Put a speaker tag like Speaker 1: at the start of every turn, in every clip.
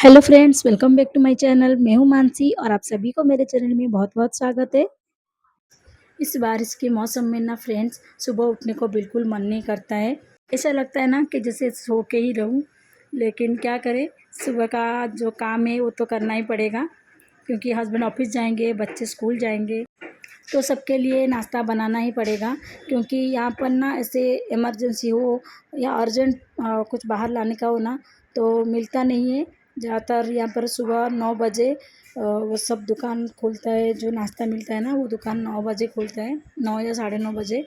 Speaker 1: Hello friends, welcome back to my channel. मैं हूं मानसी और आप सभी को मेरे चैनल में बहुत-बहुत स्वागत है। इस बारिश के मौसम में ना फ्रेंड्स, सुबह उठने को बिल्कुल मन नहीं करता है। ऐसा लगता है ना कि जैसे सो के ही रहूं, लेकिन क्या करें, सुबह का जो काम है वो तो करना ही पड़ेगा क्योंकि हस्बैंड ऑफिस जाएंगे, बच्चे स्कूल जाएंगे, तो सबके लिए नाश्ता बनाना ही पड़ेगा। क्योंकि यहाँ पर ना ऐसे इमरजेंसी हो या अर्जेंट कुछ बाहर लाने का हो ना, तो मिलता नहीं है। ज़्यादातर यहाँ पर सुबह 9 बजे वो सब दुकान खुलता है, जो नाश्ता मिलता है ना वो दुकान 9 बजे खुलता है, 9 या साढ़े 9 बजे।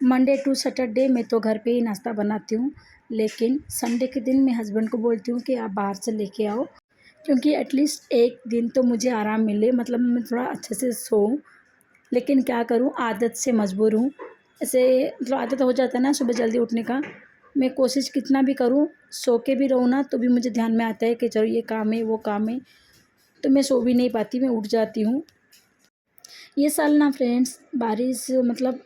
Speaker 1: मंडे टू सैटरडे मैं तो घर पे ही नाश्ता बनाती हूँ, लेकिन संडे के दिन मैं हस्बैंड को बोलती हूँ कि आप बाहर से लेके आओ, क्योंकि एटलीस्ट एक दिन तो मुझे आराम मिले, मतलब मैं थोड़ा अच्छे से सोऊं। लेकिन क्या करूं, आदत से मजबूर हूं। ऐसे मतलब आदत हो जाता है ना सुबह जल्दी उठने का। मैं कोशिश कितना भी करूं, सो के भी रहूं ना, तो भी मुझे ध्यान में आता है कि चलो ये काम है वो काम है, तो मैं सो भी नहीं पाती, मैं उठ जाती हूँ। ये साल ना फ्रेंड्स बारिश मतलब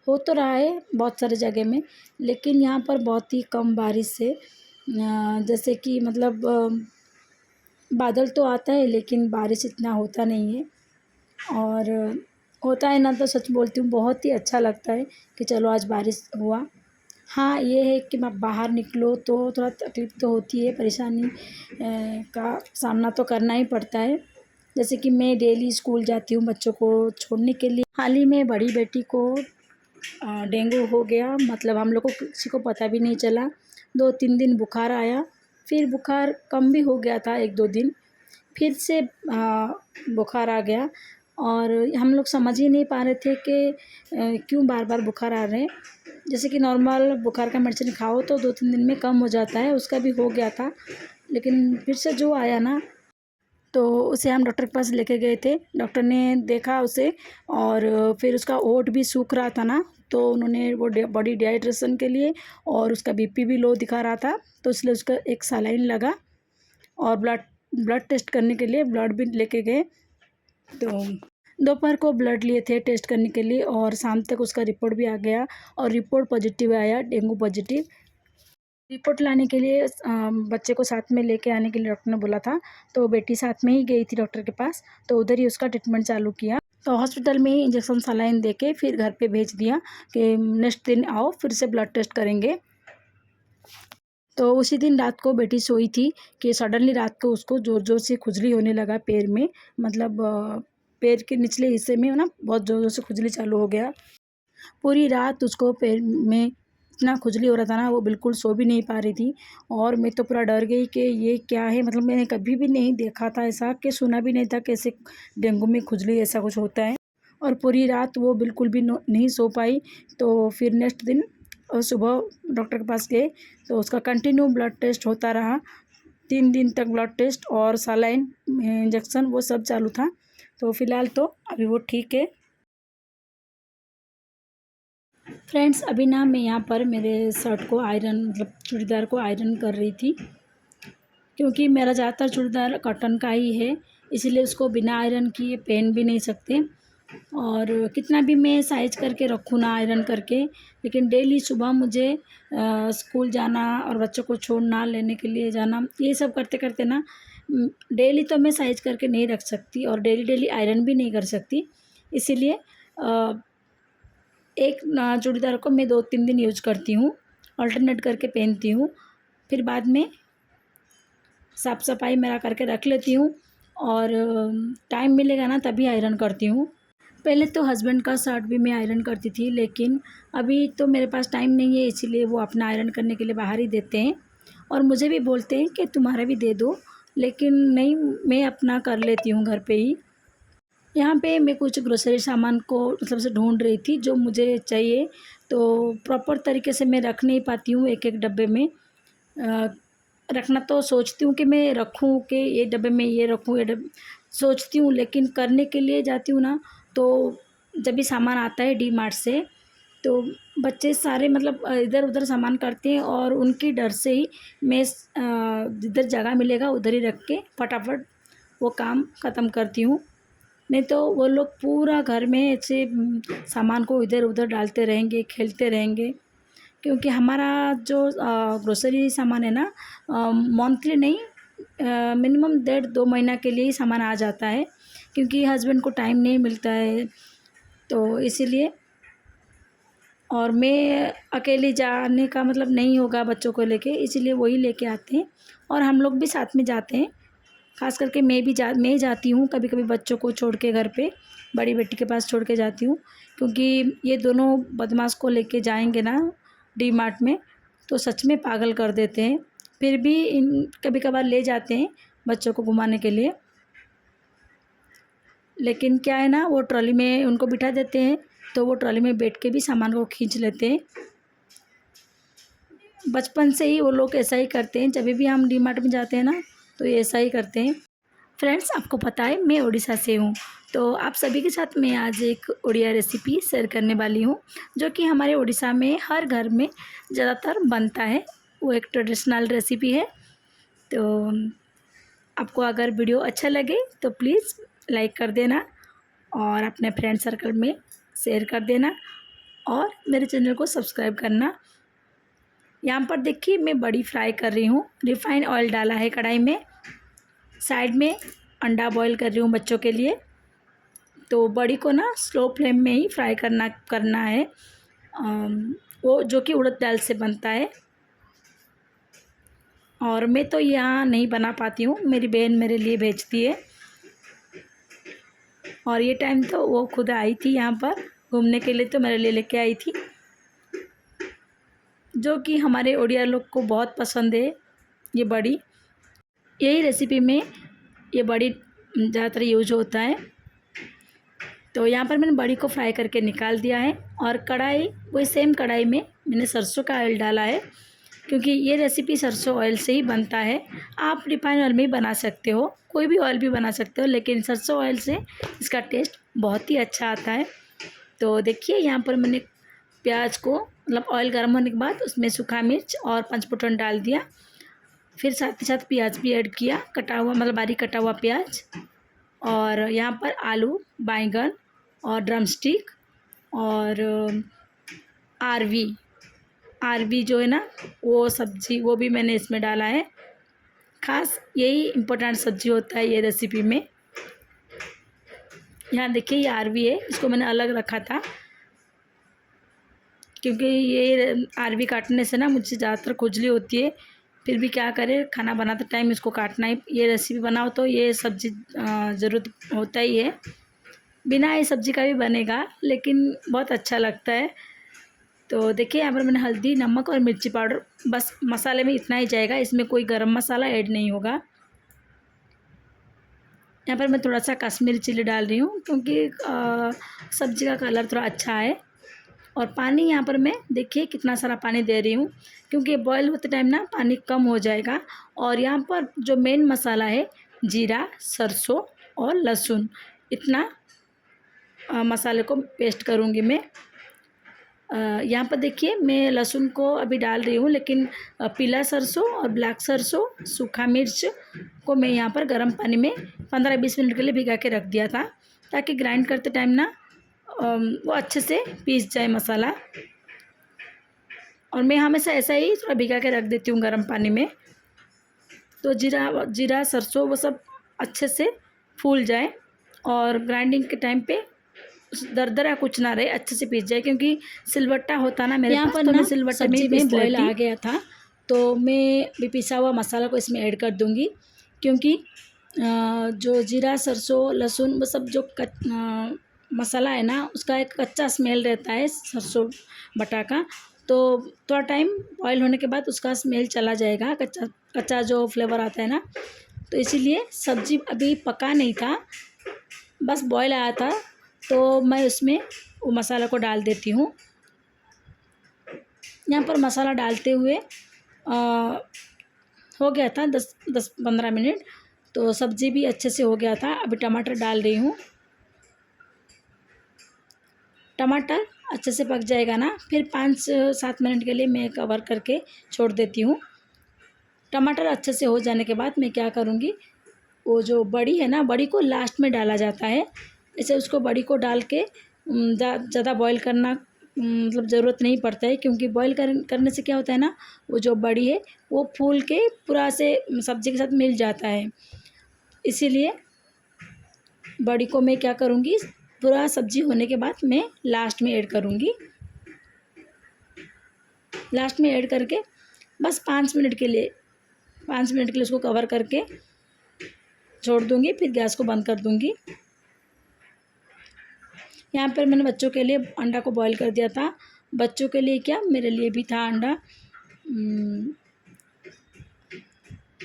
Speaker 1: हो तो रहा है बहुत सारे जगह में, लेकिन यहाँ पर बहुत ही कम बारिश है। जैसे कि मतलब बादल तो आता है लेकिन बारिश इतना होता नहीं है। और होता है ना तो सच बोलती हूँ, बहुत ही अच्छा लगता है कि चलो आज बारिश हुआ। हाँ, ये है कि मैं बाहर निकलो तो थोड़ा तकलीफ़ तो होती है, परेशानी का सामना तो करना ही पड़ता है। जैसे कि मैं डेली स्कूल जाती हूँ बच्चों को छोड़ने के लिए। हाल ही में बड़ी बेटी को डेंगू हो गया, मतलब हम लोग को किसी को पता भी नहीं चला। 2-3 दिन बुखार आया, फिर बुखार कम भी हो गया था 1-2 दिन, फिर से बुखार आ गया। और हम लोग समझ ही नहीं पा रहे थे कि क्यों बार-बार बुखार आ रहे हैं। जैसे कि नॉर्मल बुखार का मेडिसिन खाओ तो 2-3 दिन में कम हो जाता है, उसका भी हो गया था। लेकिन फिर से जो आया ना, तो उसे हम डॉक्टर के पास लेके गए थे। डॉक्टर ने देखा उसे, और फिर उसका होंठ भी सूख रहा था ना, तो उन्होंने वो बॉडी डिहाइड्रेशन के लिए, और उसका बीपी भी लो दिखा रहा था, तो इसलिए उसका एक सलाइन लगा। और ब्लड ब्लड टेस्ट करने के लिए ब्लड भी लेके गए। तो दोपहर को ब्लड लिए थे टेस्ट करने के लिए, और शाम तक उसका रिपोर्ट भी आ गया, और रिपोर्ट पॉजिटिव आया, डेंगू पॉजिटिव। रिपोर्ट लाने के लिए बच्चे को साथ में लेके आने के लिए डॉक्टर ने बोला था, तो बेटी साथ में ही गई थी डॉक्टर के पास, तो उधर ही उसका ट्रीटमेंट चालू किया। तो हॉस्पिटल में ही इंजेक्शन सलाइन दे के फिर घर पे भेज दिया कि नेक्स्ट दिन आओ फिर से ब्लड टेस्ट करेंगे। तो उसी दिन रात को बेटी सोई थी कि सडनली रात को उसको ज़ोर-ज़ोर से खुजली होने लगा पैर में, मतलब पैर के निचले हिस्से में ना बहुत ज़ोर-ज़ोर से खुजली चालू हो गया। पूरी रात उसको पैर में इतना खुजली हो रहा था ना, वो बिल्कुल सो भी नहीं पा रही थी। और मैं तो पूरा डर गई कि ये क्या है, मतलब मैंने कभी भी नहीं देखा था ऐसा, कि सुना भी नहीं था कि ऐसे डेंगू में खुजली ऐसा कुछ होता है। और पूरी रात वो बिल्कुल भी नहीं सो पाई। तो फिर नेक्स्ट दिन सुबह डॉक्टर के पास गए, तो उसका कंटिन्यू ब्लड टेस्ट होता रहा। 3 दिन तक ब्लड टेस्ट और सलाइन, इंजेक्शन वो सब चालू था। तो फ़िलहाल तो अभी वो ठीक है। फ्रेंड्स, अभी ना मैं यहाँ पर मेरे शर्ट को आयरन, मतलब चूड़ीदार को आयरन कर रही थी, क्योंकि मेरा ज़्यादातर चूड़ीदार कॉटन का ही है, इसीलिए उसको बिना आयरन किए पहन भी नहीं सकते। और कितना भी मैं साइज करके रखूँ ना आयरन करके, लेकिन डेली सुबह मुझे स्कूल जाना और बच्चों को छोड़ना, लेने के लिए जाना, ये सब करते-करते ना डेली तो मैं साइज करके नहीं रख सकती, और डेली-डेली आयरन भी नहीं कर सकती। इसीलिए अ, एक चूड़ीदार को मैं 2-3 दिन यूज़ करती हूँ, अल्टरनेट करके पहनती हूँ। फिर बाद में साफ़-सफ़ाई मेरा करके रख लेती हूँ, और टाइम मिलेगा ना तभी आयरन करती हूँ। पहले तो हस्बैंड का शर्ट भी मैं आयरन करती थी, लेकिन अभी तो मेरे पास टाइम नहीं है, इसीलिए वो अपना आयरन करने के लिए बाहर ही देते हैं। और मुझे भी बोलते हैं कि तुम्हारा भी दे दो, लेकिन नहीं, मैं अपना कर लेती हूँ घर पे ही। यहाँ पे मैं कुछ ग्रोसरी सामान को मतलब से ढूँढ रही थी जो मुझे चाहिए, तो प्रॉपर तरीके से मैं रख नहीं पाती हूँ एक-एक डब्बे में। रखना तो सोचती हूँ कि मैं रखूँ, कि ये डब्बे में ये रखूँ, ये सोचती हूँ, लेकिन करने के लिए जाती हूँ ना, तो जब भी सामान आता है डी मार्ट से, तो बच्चे सारे मतलब इधर-उधर सामान करते हैं, और उनके डर से ही मैं जिधर जगह मिलेगा उधर ही रख के फटाफट वो काम ख़त्म करती हूँ। नहीं तो वो लोग पूरा घर में ऐसे सामान को इधर-उधर डालते रहेंगे, खेलते रहेंगे। क्योंकि हमारा जो ग्रोसरी सामान है ना, मंथली नहीं, मिनिमम 1.5-2 महीना के लिए ही सामान आ जाता है, क्योंकि हस्बैंड को टाइम नहीं मिलता है, तो इसीलिए। और मैं अकेले जाने का मतलब नहीं होगा बच्चों को लेके, इसीलिए वही लेके आते हैं और हम लोग भी साथ में जाते हैं। ख़ास करके मैं ही जाती हूँ कभी-कभी बच्चों को छोड़ के घर पे, बड़ी बेटी के पास छोड़ के जाती हूँ, क्योंकि ये दोनों बदमाश को लेके जाएँगे ना डी-मार्ट में, तो सच में पागल कर देते हैं। फिर भी इन कभी-कभार ले जाते हैं बच्चों को घुमाने के लिए, लेकिन क्या है ना, वो ट्रॉली में उनको बिठा देते हैं, तो वो ट्रॉली में बैठ के भी सामान को खींच लेते हैं। बचपन से ही वो लोग ऐसा ही करते हैं, जब भी हम डी-मार्ट में जाते हैं ना, तो ये ऐसा ही करते हैं। फ्रेंड्स, आपको पता है मैं उड़ीसा से हूँ, तो आप सभी के साथ मैं आज एक उड़िया रेसिपी शेयर करने वाली हूँ, जो कि हमारे उड़ीसा में हर घर में ज़्यादातर बनता है। वो एक ट्रेडिशनल रेसिपी है। तो आपको अगर वीडियो अच्छा लगे तो प्लीज़ लाइक कर देना और अपने फ्रेंड सर्कल में शेयर कर देना और मेरे चैनल को सब्सक्राइब करना। यहाँ पर देखिए मैं बड़ी फ्राई कर रही हूँ, रिफाइंड ऑयल डाला है कढ़ाई में। साइड में अंडा बॉईल कर रही हूँ बच्चों के लिए। तो बड़ी को ना स्लो फ्लेम में ही फ्राई करना है, वो जो कि उड़द दाल से बनता है। और मैं तो यहाँ नहीं बना पाती हूँ, मेरी बहन मेरे लिए भेजती है। और ये टाइम तो वो खुद आई थी यहाँ पर घूमने के लिए, तो मेरे लिए लेके आई थी, जो कि हमारे उड़िया लोग को बहुत पसंद है ये बड़ी। यही रेसिपी में ये बड़ी ज़्यादातर यूज होता है। तो यहाँ पर मैंने बड़ी को फ्राई करके निकाल दिया है और कढ़ाई, वही सेम कढ़ाई में मैंने सरसों का ऑयल डाला है, क्योंकि ये रेसिपी सरसों ऑयल से ही बनता है। आप रिफाइंड ऑयल में भी बना सकते हो, कोई भी ऑयल भी बना सकते हो, लेकिन सरसों ऑयल से इसका टेस्ट बहुत ही अच्छा आता है। तो देखिए यहाँ पर मैंने प्याज को मतलब ऑयल गर्म होने के बाद उसमें सूखा मिर्च और पंचफोड़न डाल दिया, फिर साथ ही साथ प्याज भी ऐड किया, कटा हुआ मतलब बारीक कटा हुआ प्याज। और यहाँ पर आलू, बैंगन और ड्रमस्टिक और आरवी जो है ना, वो सब्ज़ी, वो भी मैंने इसमें डाला है। ख़ास यही इम्पोर्टेंट सब्ज़ी होता है ये रेसिपी में। यहाँ देखिए ये आरवी है, इसको मैंने अलग रखा था, क्योंकि ये आरवी काटने से ना मुझे ज़्यादातर खुजली होती है। फिर भी क्या करें, खाना बनाते टाइम इसको काटना ही, ये रेसिपी बनाओ तो ये सब्ज़ी ज़रूरत होता ही है। बिना ये सब्ज़ी का भी बनेगा, लेकिन बहुत अच्छा लगता है। तो देखिए यहाँ पर मैंने हल्दी, नमक और मिर्ची पाउडर, बस मसाले में इतना ही जाएगा, इसमें कोई गरम मसाला ऐड नहीं होगा। यहाँ पर मैं थोड़ा सा कश्मीरी चिल्ली डाल रही हूँ, क्योंकि सब्ज़ी का कलर थोड़ा अच्छा है। और पानी यहाँ पर मैं देखिए कितना सारा पानी दे रही हूँ, क्योंकि बॉयल होते टाइम ना पानी कम हो जाएगा। और यहाँ पर जो मेन मसाला है, जीरा, सरसों और लहसुन, इतना मसाले को पेस्ट करूँगी मैं। यहाँ पर देखिए मैं लहसुन को अभी डाल रही हूँ, लेकिन पीला सरसों और ब्लैक सरसों, सूखा मिर्च को मैं यहाँ पर गर्म पानी में 15-20 मिनट के लिए भिगा के रख दिया था, ताकि ग्राइंड करते टाइम ना वो अच्छे से पीस जाए मसाला। और मैं हमेशा ऐसा ही थोड़ा भिगा के रख देती हूँ गर्म पानी में, तो जीरा सरसों वो सब अच्छे से फूल जाए और ग्राइंडिंग के टाइम पे दरदरा कुछ ना रहे, अच्छे से पीस जाए। क्योंकि सिलबट्टा होता ना मेरे पास, तो मैं सिलबट्टे में ही पीस लेती। आ गया था, तो मैं भी पिसा हुआ मसाला को इसमें ऐड कर दूँगी, क्योंकि जो जीरा, सरसों, लहसुन वो सब जो मसाला है ना, उसका एक कच्चा स्मेल रहता है सरसों बटा का। तो थोड़ा टाइम बॉयल होने के बाद उसका स्मेल चला जाएगा, कच्चा जो फ्लेवर आता है ना। तो इसीलिए सब्ज़ी अभी पका नहीं था, बस बॉयल आया था, तो मैं उसमें वो मसाला को डाल देती हूँ। यहाँ पर मसाला डालते हुए हो गया था 10-15 मिनट, तो सब्ज़ी भी अच्छे से हो गया था। अभी टमाटर डाल रही हूँ, टमाटर अच्छे से पक जाएगा ना, फिर 5-7 मिनट के लिए मैं कवर करके छोड़ देती हूँ। टमाटर अच्छे से हो जाने के बाद मैं क्या करूँगी, वो जो बड़ी है ना, बड़ी को लास्ट में डाला जाता है। ऐसे उसको बड़ी को डाल के ज़्यादा बॉईल करना मतलब ज़रूरत नहीं पड़ता है, क्योंकि बॉईल करने से क्या होता है ना, वो जो बड़ी है वो फूल के पूरा से सब्ज़ी के साथ मिल जाता है। इसीलिए बड़ी को मैं क्या करूँगी, पूरा सब्ज़ी होने के बाद मैं लास्ट में ऐड करूँगी। लास्ट में ऐड करके बस 5 मिनट के लिए 5 मिनट के लिए उसको कवर करके छोड़ दूँगी, फिर गैस को बंद कर दूँगी। यहाँ पर मैंने बच्चों के लिए अंडा को बॉईल कर दिया था। बच्चों के लिए क्या, मेरे लिए भी था अंडा।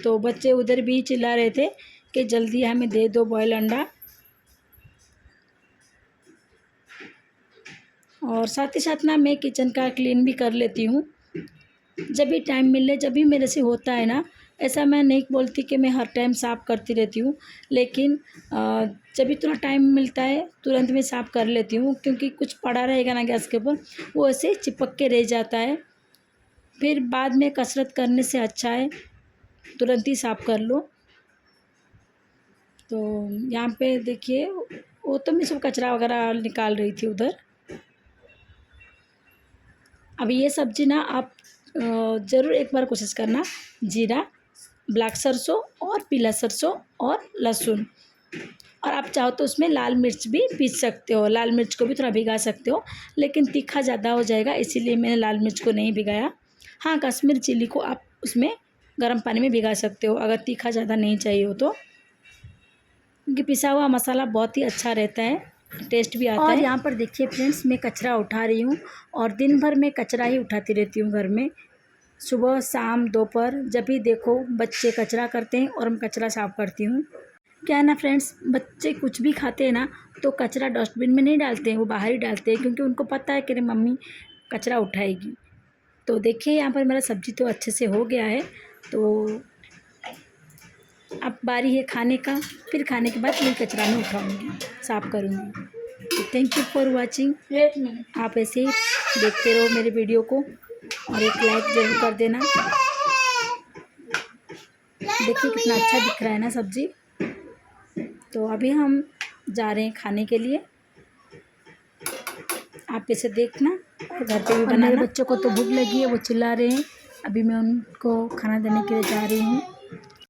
Speaker 1: तो बच्चे उधर भी चिल्ला रहे थे कि जल्दी हमें दे दो बॉयल अंडा। और साथ ही साथ ना मैं किचन का क्लीन भी कर लेती हूँ। जब भी टाइम मिले, जब भी मेरे से होता है ना, ऐसा मैं नहीं बोलती कि मैं हर टाइम साफ़ करती रहती हूँ, लेकिन जब भी थोड़ा टाइम मिलता है तुरंत मैं साफ़ कर लेती हूँ, क्योंकि कुछ पड़ा रहेगा ना गैस के ऊपर, वो ऐसे चिपक के रह जाता है। फिर बाद में कसरत करने से अच्छा है तुरंत ही साफ़ कर लो। तो यहाँ पे देखिए, वो तो मैं सब कचरा वगैरह निकाल रही थी उधर। अब ये सब्ज़ी ना आप ज़रूर एक बार कोशिश करना। जीरा, ब्लैक सरसों और पीला सरसों और लहसुन, और आप चाहो तो उसमें लाल मिर्च भी पीस सकते हो। लाल मिर्च को भी थोड़ा भिगा सकते हो, लेकिन तीखा ज़्यादा हो जाएगा, इसीलिए मैंने लाल मिर्च को नहीं भिगाया। हाँ, कश्मीरी चिल्ली को आप उसमें गर्म पानी में भिगा सकते हो, अगर तीखा ज़्यादा नहीं चाहिए हो तो, क्योंकि पिसा हुआ मसाला बहुत ही अच्छा रहता है, टेस्ट भी आता है। और यहाँ पर देखिए फ्रेंड्स, मैं कचरा उठा रही हूँ, और दिन भर मैं कचरा ही उठाती रहती हूँ घर में। सुबह, शाम, दोपहर, जब भी देखो बच्चे कचरा करते हैं और मैं कचरा साफ़ करती हूँ। क्या है ना फ्रेंड्स, बच्चे कुछ भी खाते हैं ना, तो कचरा डस्टबिन में नहीं डालते हैं, वो बाहर ही डालते हैं, क्योंकि उनको पता है कि अरे मम्मी कचरा उठाएगी। तो देखिए यहाँ पर मेरा सब्ज़ी तो अच्छे से हो गया है। तो अब बारी है खाने का, फिर खाने के बाद मैं कचरा में उठाऊँगी, साफ़ करूँगी। तो थैंक यू फॉर वॉचिंग। आप ऐसे ही देखते रहो मेरे वीडियो को, और एक लाइक ज़रूर कर देना। देखिए कितना अच्छा दिख रहा है ना सब्ज़ी। तो अभी हम जा रहे हैं खाने के लिए, आप इसे देखना और घर पे भी बनाना। मेरे बच्चों को तो भूख लगी है, वो चिल्ला रहे हैं। अभी मैं उनको खाना देने के लिए जा रही हूँ।